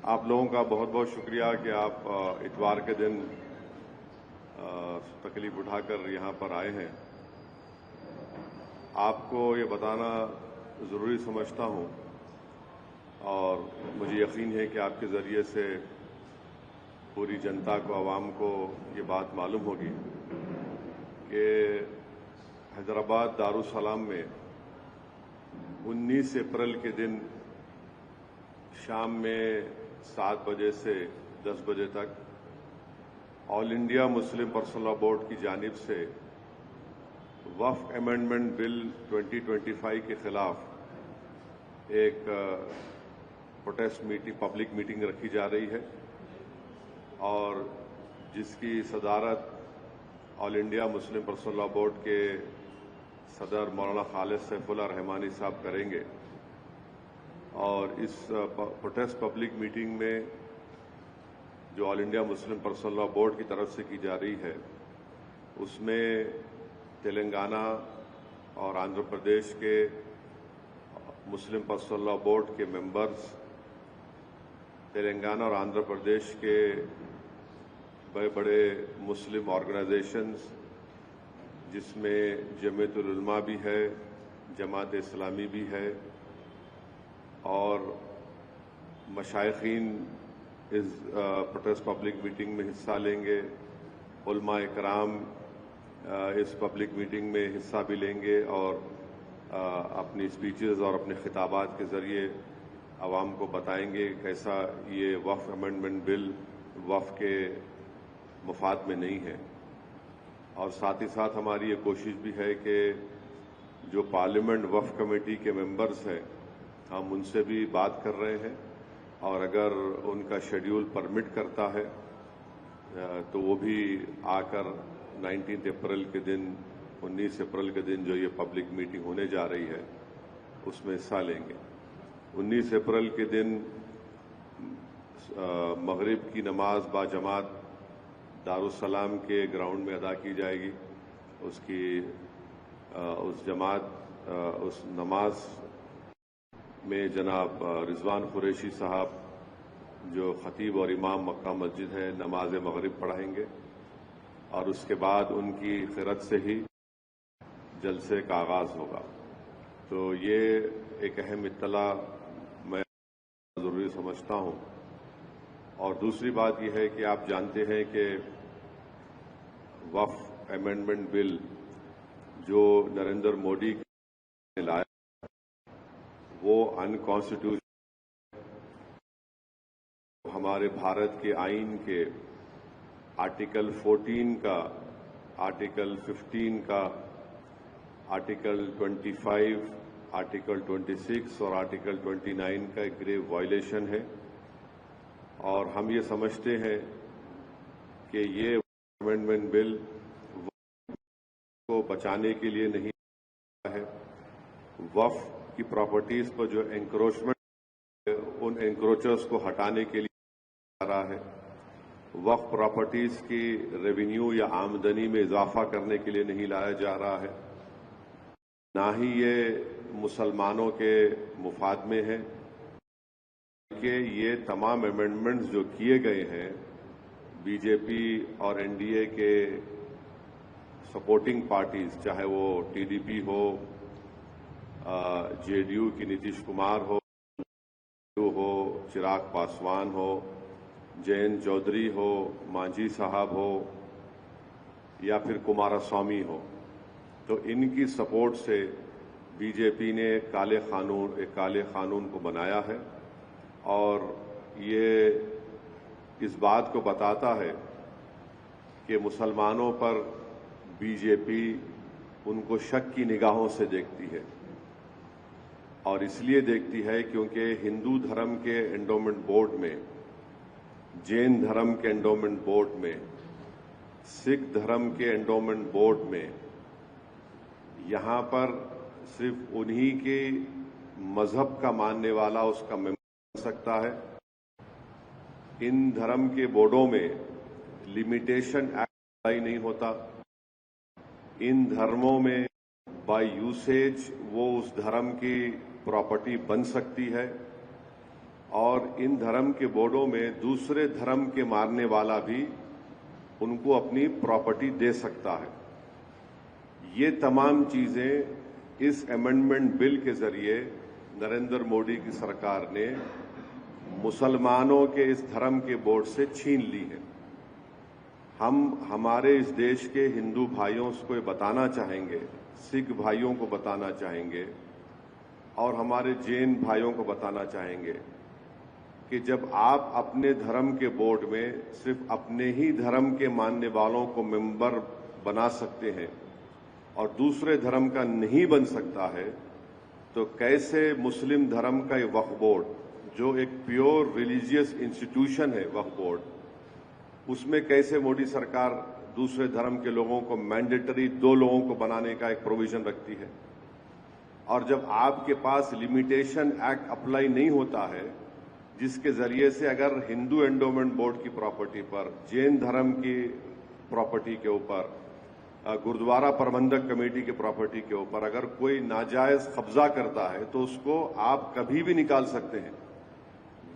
آپ لوگوں کا بہت بہت شکریہ کہ آپ اتوار کے دن تکلیف اٹھا کر یہاں پر آئے ہیں۔ آپ کو یہ بتانا ضروری سمجھتا ہوں اور مجھے یقین ہے کہ آپ کے ذریعے سے پوری جنتا کو، عوام کو یہ بات معلوم ہوگی کہ حیدرآباد دارالسلام میں 19 اپریل کے دن شام میں 7 بجے سے 10 بجے تک All India Muslim Personal Law Board کی جانب سے وقف امینڈمنٹ بل 2025 کے خلاف ایک پروٹیسٹ میٹنگ، پبلک میٹنگ رکھی جا رہی ہے اور جس کی صدارت All India Muslim Personal Law Board کے صدر مولانا خالد سیف اللہ رحمانی صاحب کریں گے۔ اور اس پروٹیسٹ پبلک میٹنگ میں جو All India Muslim Personal Law Board کی طرف سے کی جا رہی ہے، اس میں تلنگانہ اور آندھرا پردیش کے مسلم پرسنل لاء بورڈ کے ممبرز، تلنگانہ اور آندھرا پردیش کے بڑے بڑے مسلم آرگنائزیشنز جس میں جمعیت العلماء بھی ہے، جماعت اسلامی بھی ہے اور مشائخین اس پروٹیسٹ پبلک میٹنگ میں حصہ لیں گے، علماء اکرام اس پبلک میٹنگ میں حصہ بھی لیں گے اور اپنی اسپیچز اور اپنے خطابات کے ذریعے عوام کو بتائیں گے کیسا یہ وقف امینڈمنٹ بل وقف کے مفاد میں نہیں ہے۔ اور ساتھ ہی ساتھ ہماری یہ کوشش بھی ہے کہ جو پارلیمنٹ وقف کمیٹی کے ممبرز ہیں، ہم ان سے بھی بات کر رہے ہیں اور اگر ان کا شیڈیول پرمٹ کرتا ہے تو وہ بھی آ کر 19 اپریل کے دن 19 اپریل کے دن جو یہ پبلک میٹنگ ہونے جا رہی ہے اس میں حصہ لیں گے۔ 19 اپریل کے دن مغرب کی نماز باجماعت دارالسلام کے گراؤنڈ میں ادا کی جائے گی۔ اس نماز میں جناب رضوان قریشی صاحب جو خطیب اور امام مکہ مسجد ہے نماز مغرب پڑھائیں گے اور اس کے بعد ان کی قرأت سے ہی جلسے کا آغاز ہوگا۔ تو یہ ایک اہم اطلاع میں ضروری سمجھتا ہوں۔ اور دوسری بات یہ ہے کہ آپ جانتے ہیں کہ وقف امینڈمنٹ بل جو نریندر مودی نے لایا وہ انکانسٹیٹیوشنل، ہمارے بھارت کے آئین کے آرٹیکل 14 کا، آرٹیکل 15 کا، آرٹیکل 25، آرٹیکل 26 اور آرٹیکل 29 کا ایک گریو وائلیشن ہے اور ہم یہ سمجھتے ہیں کہ یہ امینڈمنٹ بل کو بچانے کے لیے نہیں ہے، وقف کی پراپرٹیز پر جو انکروچمنٹ ان انکروچرز کو ہٹانے کے لیے آ رہا ہے، وقف پراپرٹیز کی ریونیو یا آمدنی میں اضافہ کرنے کے لیے نہیں لایا جا رہا ہے، نہ ہی یہ مسلمانوں کے مفاد میں ہے کہ یہ تمام امینڈمنٹس جو کیے گئے ہیں بی جے پی اور این ڈی اے کے سپورٹنگ پارٹیز، چاہے وہ T D P who, J D you کی نتیش کمار ہو چراغ پاسوان ہو، جینت چودھری ہو، مانجھی صاحب ہو یا پھر کمارا سوامی ہو، تو ان کی سپورٹ سے بی جے پی نے ایک کالے قانون کو بنایا ہے اور یہ اس بات کو بتاتا ہے کہ مسلمانوں پر بی جے پی ان کو شک کی نگاہوں سے دیکھتی ہے اور اس لیے دیکھتی ہے کیونکہ ہندو دھرم کے انڈومنٹ بورڈ میں، جین دھرم کے انڈومنٹ بورڈ میں، سکھ دھرم کے انڈومنٹ بورڈ میں یہاں پر صرف انہی کے مذہب کا ماننے والا اس کا ممبر بن سکتا ہے۔ ان دھرم کے بورڈوں میں لمیٹیشن ایکٹ نہیں ہوتا، ان دھرموں میں بائی یوسیج وہ اس دھرم کی پراپرٹی بن سکتی ہے اور ان دھرم کے بورڈوں میں دوسرے دھرم کے ماننے والا بھی ان کو اپنی پراپرٹی دے سکتا ہے. یہ تمام چیزیں اس امینڈمنٹ بل کے ذریعے نریندر مودی کی سرکار نے مسلمانوں کے اس دھرم کے بورڈ سے چھین لی ہے. ہم ہمارے اس دیش کے ہندو بھائیوں کو بتانا چاہیں گے، سکھ بھائیوں کو بتانا چاہیں گے اور ہمارے جین بھائیوں کو بتانا چاہیں گے کہ جب آپ اپنے دھرم کے بورڈ میں صرف اپنے ہی دھرم کے ماننے والوں کو ممبر بنا سکتے ہیں اور دوسرے دھرم کا نہیں بن سکتا ہے، تو کیسے مسلم دھرم کا یہ وقف بورڈ جو ایک پیور ریلیجیس انسٹیٹیوشن ہے، وقف بورڈ، اس میں کیسے مودی سرکار دوسرے دھرم کے لوگوں کو مینڈیٹری 2 لوگوں کو بنانے کا ایک پروویژن رکھتی ہے. اور جب آپ کے پاس لمیٹیشن ایکٹ اپلائی نہیں ہوتا ہے جس کے ذریعے سے اگر ہندو انڈومنٹ بورڈ کی پراپرٹی پر، جین دھرم کی پراپرٹی کے اوپر، گردوارہ پربندھک کمیٹی کی پراپرٹی کے اوپر اگر کوئی ناجائز قبضہ کرتا ہے تو اس کو آپ کبھی بھی نکال سکتے ہیں.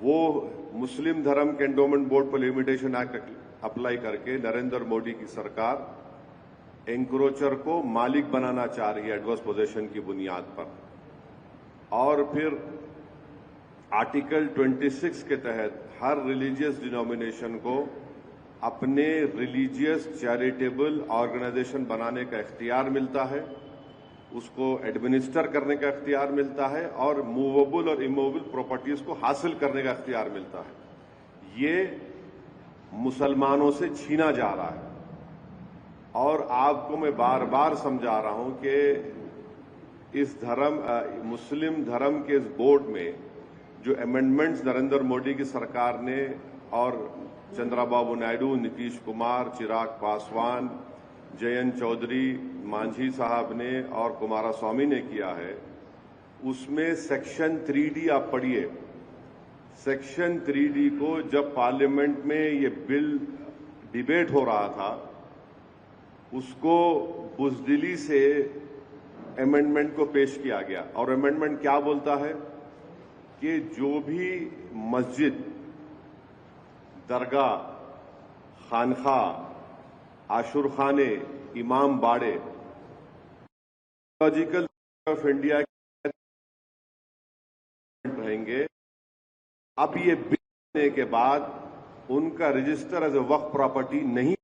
وہ مسلم دھرم کے انڈومنٹ بورڈ پر لمیٹیشن ایکٹ اپلائی کر کے نریندر مودی کی سرکار انکروچر کو مالک بنانا چاہ رہی ہے ایڈورس پوزیشن کی بنیاد پر. اور پھر آرٹیکل 26 کے تحت ہر ریلیجیس ڈینومینیشن کو اپنے ریلیجیس چیریٹیبل آرگنائزیشن بنانے کا اختیار ملتا ہے، اس کو ایڈمنسٹر کرنے کا اختیار ملتا ہے اور موویبل اور اموویبل پراپرٹیز کو حاصل کرنے کا اختیار ملتا ہے. یہ مسلمانوں سے چھینا جا رہا ہے. اور آپ کو میں بار بار سمجھا رہا ہوں کہ اس مسلم دھرم کے اس بورڈ میں جو امینڈمنٹس نریندر مودی کی سرکار نے اور چندرا بابو نائیڈو، نتیش کمار، چراغ پاسوان، جینت چودھری، مانجھی صاحب نے اور کمارا سوامی نے کیا ہے، اس میں سیکشن 3D آپ پڑھیے. سیکشن 3D کو جب پارلیمنٹ میں یہ بل ڈیبیٹ ہو رہا تھا اس کو بزدلی سے امینڈمنٹ کو پیش کیا گیا. اور امینڈمنٹ کیا بولتا ہے کہ جو بھی مسجد، درگاہ، خانقاہ، عاشور خانے، امام باڑے لوجیکل آف انڈیا کے رہیں گے، اب یہ بل ہونے کے بعد ان کا رجسٹر ایز اے وقف پراپرٹی نہیں.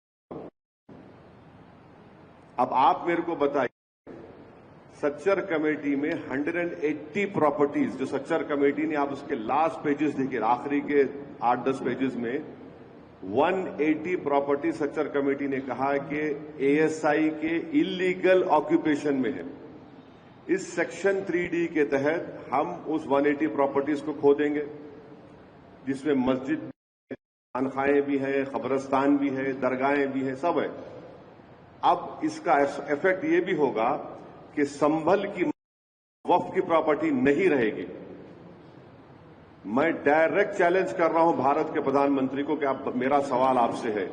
اب آپ میرے کو بتائیے، سچر کمیٹی میں 180 پراپرٹیز جو سچر کمیٹی نے، آپ اس کے لاسٹ پیجز دیکھیے، آخری کے 8-10 پیجز میں 180 پراپرٹی سچر کمیٹی نے کہا کہ ASI کے انلیگل آکوپیشن میں ہے. اس سیکشن 3D کے تحت ہم اس 180 پراپرٹیز کو کھو دیں گے جس میں مسجد، خانقاہیں بھی ہیں، قبرستان بھی ہے، درگاہیں بھی ہیں، سب ہے. اب اس کا ایفیکٹ یہ بھی ہوگا کہ سنبھل کی وقف کی پراپرٹی نہیں رہے گی. میں ڈائریکٹ چیلنج کر رہا ہوں بھارت کے پردھان منتری کو کہ میرا سوال آپ سے ہے،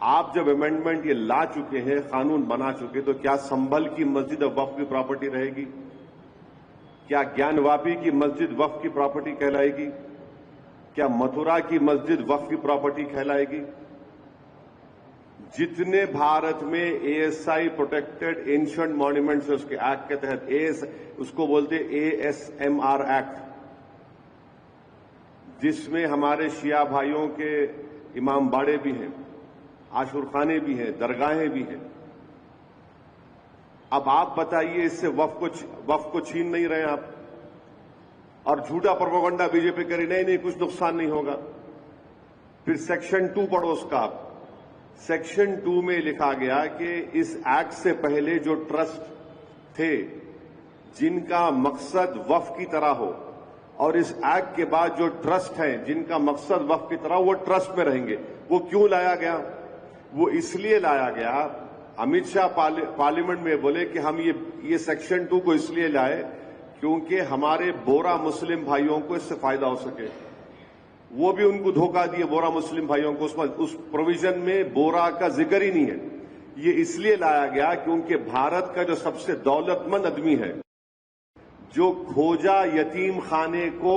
آپ جب امینڈمنٹ یہ لا چکے ہیں، قانون بنا چکے، تو کیا سنبھل کی مسجد وقف کی پراپرٹی رہے گی؟ کیا گیان واپی کی مسجد وقف کی پراپرٹی کہلائے گی؟ کیا متھرا کی مسجد وقف کی پراپرٹی کہلائے گی؟ جتنے بھارت میں ASI پروٹیکٹڈ اینشنٹ مانیومنٹس اس کے ایکٹ کے تحت اس کو بولتے ASMR ایکٹ، جس میں ہمارے شیعہ بھائیوں کے امام باڑے بھی ہیں، عاشور خانے بھی ہیں، درگاہیں بھی ہیں. اب آپ بتائیے، اس سے وقف کو چھین نہیں رہے آپ، اور جھوٹا پروپیگنڈا بی جے پی کری نہیں کچھ نقصان نہیں ہوگا. پھر سیکشن 2 پڑھو اس کا. آپ سیکشن 2 میں لکھا گیا کہ اس ایکٹ سے پہلے جو ٹرسٹ تھے جن کا مقصد وقف کی طرح ہو، اور اس ایکٹ کے بعد جو ٹرسٹ ہیں جن کا مقصد وقف کی طرح، وہ ٹرسٹ میں رہیں گے. وہ کیوں لایا گیا؟ وہ اس لیے لایا گیا، امت شاہ پارلیمنٹ میں بولے کہ ہم یہ سیکشن 2 کو اس لیے لائے کیونکہ ہمارے بورا مسلم بھائیوں کو اس سے فائدہ ہو سکے. وہ بھی ان کو دھوکہ دیے بورا مسلم بھائیوں کو، اس پروویژن میں بورا کا ذکر ہی نہیں ہے. یہ اس لیے لایا گیا کیونکہ بھارت کا جو سب سے دولت مند آدمی ہے، جو کھوجا یتیم خانے کو